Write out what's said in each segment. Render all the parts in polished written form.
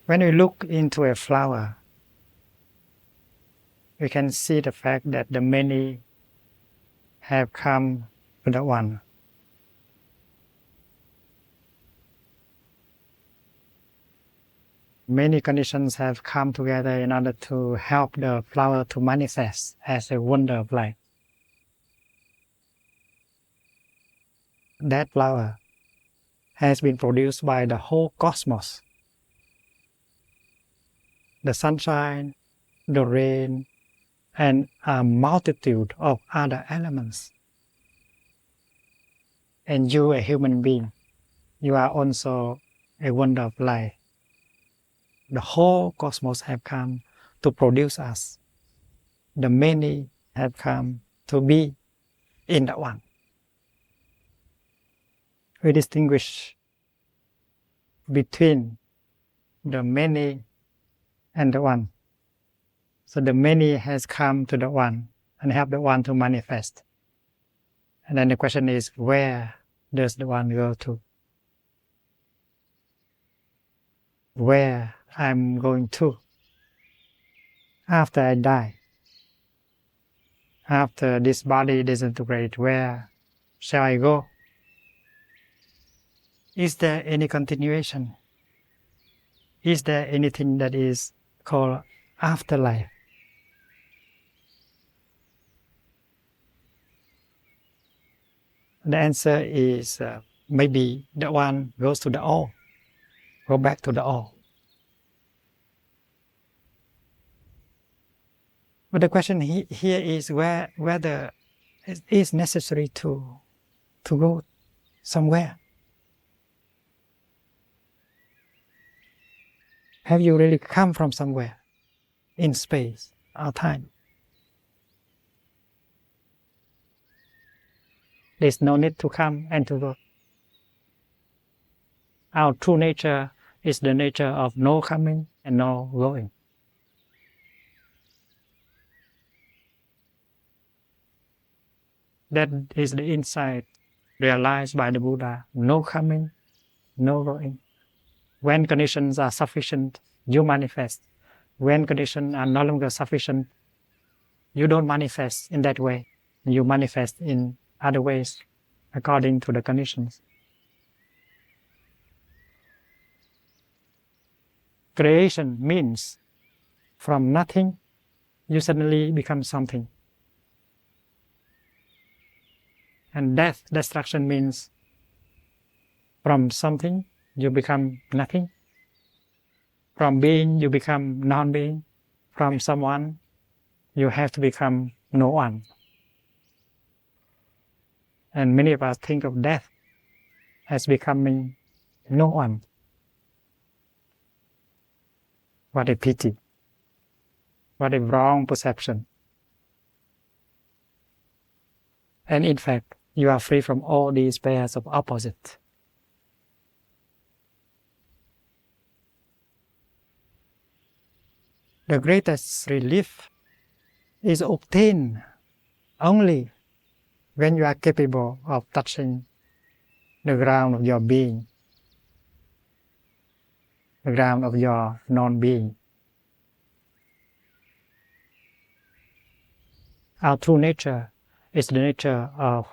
When we look into a flower, we can see the fact that the many have come to the one. Many conditions have come together in order to help the flower to manifest as a wonder of life. That flower has been produced by the whole cosmos. The sunshine, the rain, and a multitude of other elements. And you, a human being, you are also a wonder of life. The whole cosmos have come to produce us. The many have come to be in the one. We distinguish between the many and the one. So the many has come to the one and help the one to manifest. And then the question is, where does the one go to? Where I'm going to after I die? After this body disintegrates, where shall I go? Is there any continuation? Is there anything that is called afterlife? The answer is maybe the one goes to the all, go back to the all. But the question here is whether it is necessary to go somewhere. Have you really come from somewhere in space or time? There's no need to come and to go. Our true nature is the nature of no coming and no going. That is the insight realized by the Buddha. No coming, no going. When conditions are sufficient, you manifest. When conditions are no longer sufficient, you don't manifest in that way. You manifest in other ways according to the conditions. Creation means from nothing, you suddenly become something. And death, destruction means from something, you become nothing. From being, you become non-being. From someone, you have to become no one. And many of us think of death as becoming no one. What a pity. What a wrong perception. And in fact, you are free from all these pairs of opposites. The greatest relief is obtained only when you are capable of touching the ground of your being, the ground of your non-being. Our true nature is the nature of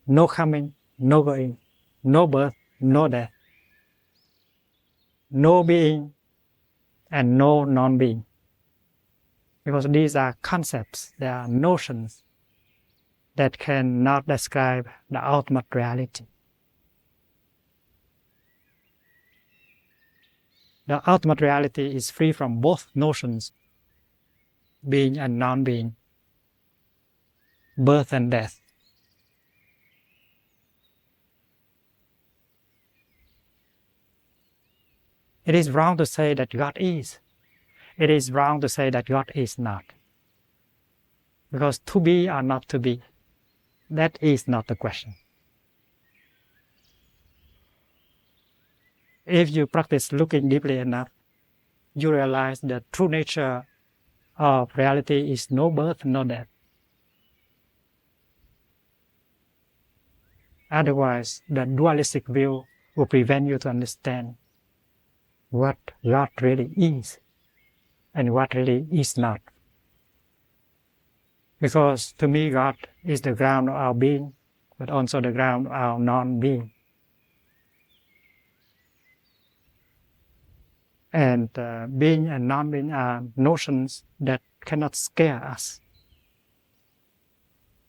no coming, no going, no birth, no death, no being, and no non-being. Because these are concepts, they are notions that cannot describe the ultimate reality. The ultimate reality is free from both notions, being and non-being, birth and death. It is wrong to say that God is. It is wrong to say that God is not. Because to be or not to be, that is not the question. If you practice looking deeply enough, you realize the true nature of reality is no birth, no death. Otherwise, the dualistic view will prevent you to understand what God really is and what really is not. Because to me, God is the ground of our being, but also the ground of our non-being. And being and non-being are notions that cannot scare us.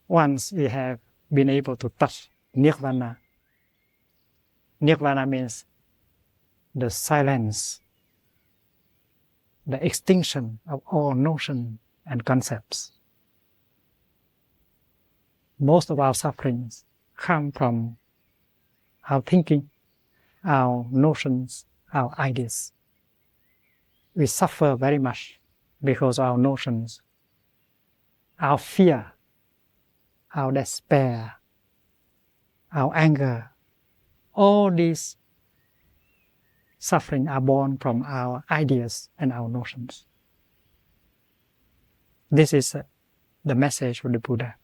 Once we have been able to touch Nirvana, Nirvana means the silence, the extinction of all notions and concepts. Most of our sufferings come from our thinking, our notions, our ideas. We suffer very much because of our notions, our fear, our despair, our anger. All these suffering are born from our ideas and our notions. This is the message of the Buddha.